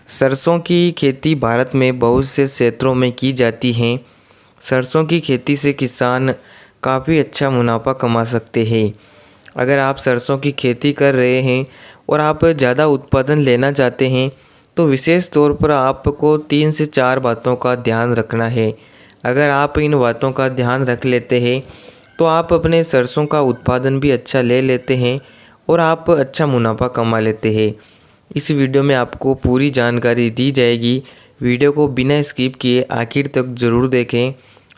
सरसों की खेती भारत में बहुत से क्षेत्रों में की जाती है। सरसों की खेती से किसान काफ़ी अच्छा मुनाफा कमा सकते हैं। अगर आप सरसों की खेती कर रहे हैं और आप ज़्यादा उत्पादन लेना चाहते हैं तो विशेष तौर पर आपको 3 से 4 बातों का ध्यान रखना है। अगर आप इन बातों का ध्यान रख लेते हैं तो आप अपने सरसों का उत्पादन भी अच्छा ले लेते हैं और आप अच्छा मुनाफा कमा लेते हैं। इस वीडियो में आपको पूरी जानकारी दी जाएगी। वीडियो को बिना स्किप किए आखिर तक ज़रूर देखें।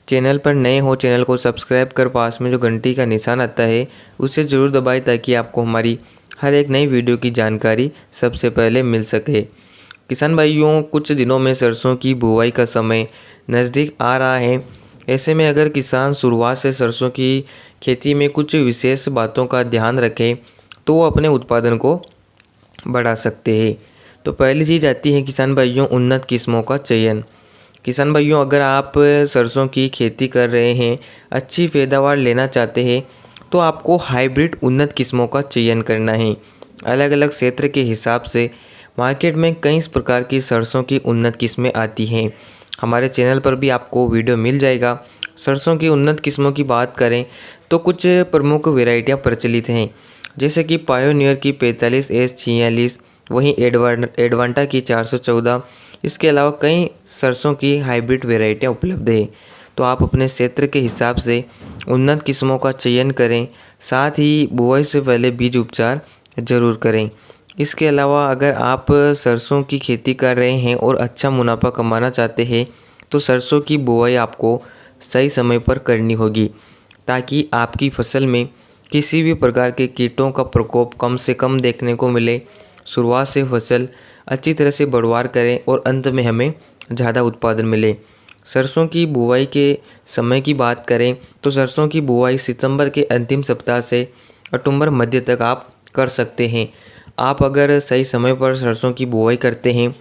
चैनल पर नए हो चैनल को सब्सक्राइब कर पास में जो घंटी का निशान आता है उसे ज़रूर दबाएं ताकि आपको हमारी हर एक नई वीडियो की जानकारी सबसे पहले मिल सके। किसान भाइयों, कुछ दिनों में सरसों की बुवाई का समय नज़दीक आ रहा है। ऐसे में अगर किसान शुरुआत से सरसों की खेती में कुछ विशेष बातों का ध्यान रखें तो वो अपने उत्पादन को बढ़ा सकते हैं। तो पहली चीज़ आती है किसान भाइयों, उन्नत किस्मों का चयन। किसान भाइयों, अगर आप सरसों की खेती कर रहे हैं, अच्छी पैदावार लेना चाहते हैं तो आपको हाइब्रिड उन्नत किस्मों का चयन करना है। अलग अलग क्षेत्र के हिसाब से मार्केट में कई इस प्रकार की सरसों की उन्नत किस्में आती हैं। हमारे चैनल पर भी आपको वीडियो मिल जाएगा। सरसों की उन्नत किस्मों की बात करें तो कुछ प्रमुख वेराइटियाँ प्रचलित हैं, जैसे कि पायोनियर की 45S46, वहीं एडवांटा की 414। इसके अलावा कई सरसों की हाइब्रिड वेराइटियाँ उपलब्ध हैं। तो आप अपने क्षेत्र के हिसाब से उन्नत किस्मों का चयन करें, साथ ही बुआई से पहले बीज उपचार ज़रूर करें। इसके अलावा अगर आप सरसों की खेती कर रहे हैं और अच्छा मुनाफा कमाना चाहते हैं तो सरसों की बुआई आपको सही समय पर करनी होगी ताकि आपकी फसल में किसी भी प्रकार के कीटों का प्रकोप कम से कम देखने को मिले। शुरुआत से फसल अच्छी तरह से बढ़वार करें और अंत में हमें ज़्यादा उत्पादन मिले। सरसों की बुवाई के समय की बात करें तो सरसों की बुवाई सितंबर के अंतिम सप्ताह से अक्टूबर मध्य तक आप कर सकते हैं। आप अगर सही समय पर सरसों की बुवाई करते हैं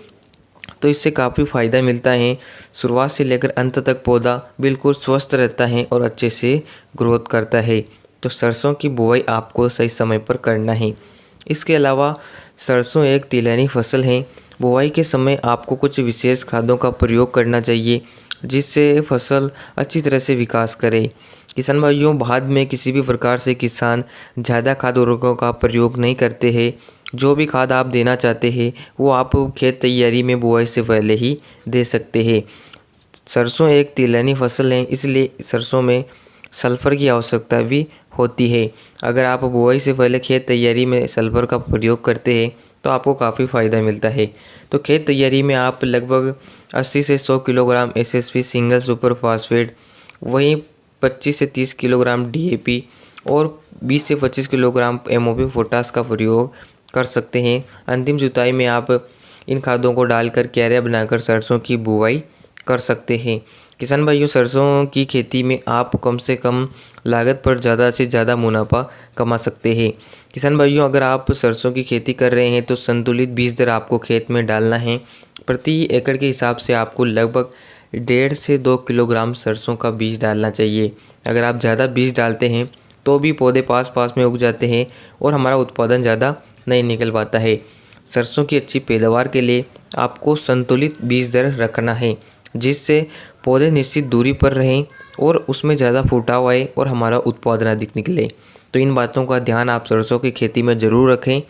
तो इससे काफ़ी फ़ायदा मिलता है। शुरुआत से लेकर अंत तक पौधा बिल्कुल स्वस्थ रहता है और अच्छे से ग्रोथ करता है। तो सरसों की बुवाई आपको सही समय पर करना है। इसके अलावा सरसों एक तिलहनी फसल है। बुवाई के समय आपको कुछ विशेष खादों का प्रयोग करना चाहिए जिससे फसल अच्छी तरह से विकास करे। किसान भाइयों, बाद में किसी भी प्रकार से किसान ज़्यादा खाद उर्वरकों का प्रयोग नहीं करते हैं। जो भी खाद आप देना चाहते हैं वो आप खेत तैयारी में बुआई से पहले ही दे सकते हैं। सरसों एक तिलहनी फसल है, इसलिए सरसों में सल्फ़र की आवश्यकता भी होती है। अगर आप बुआई से पहले खेत तैयारी में सल्फ़र का प्रयोग करते हैं तो आपको काफ़ी फ़ायदा मिलता है। तो खेत तैयारी में आप लगभग 80 से 100 kilogram SSP single super phosphate, वहीं 25 से 30 किलोग्राम डीएपी और 20 से 25 किलोग्राम एमओपी पोटास का प्रयोग कर सकते हैं। अंतिम जुताई में आप इन खादों को डालकर क्यारियाँ बनाकर सरसों की बुवाई कर सकते हैं। किसान भाइयों, सरसों की खेती में आप कम से कम लागत पर ज़्यादा से ज़्यादा मुनाफा कमा सकते हैं। किसान भाइयों, अगर आप सरसों की खेती कर रहे हैं तो संतुलित बीज दर आपको खेत में डालना है। प्रति एकड़ के हिसाब से आपको लगभग 1.5 से 2 किलोग्राम सरसों का बीज डालना चाहिए। अगर आप ज़्यादा बीज डालते हैं तो भी पौधे पास पास में उग जाते हैं और हमारा उत्पादन ज़्यादा नहीं निकल पाता है। सरसों की अच्छी पैदावार के लिए आपको संतुलित बीज दर रखना है जिससे पौधे निश्चित दूरी पर रहें और उसमें ज़्यादा फुटाव आए और हमारा उत्पादन अधिक निकले। तो इन बातों का ध्यान आप सरसों की खेती में ज़रूर रखें।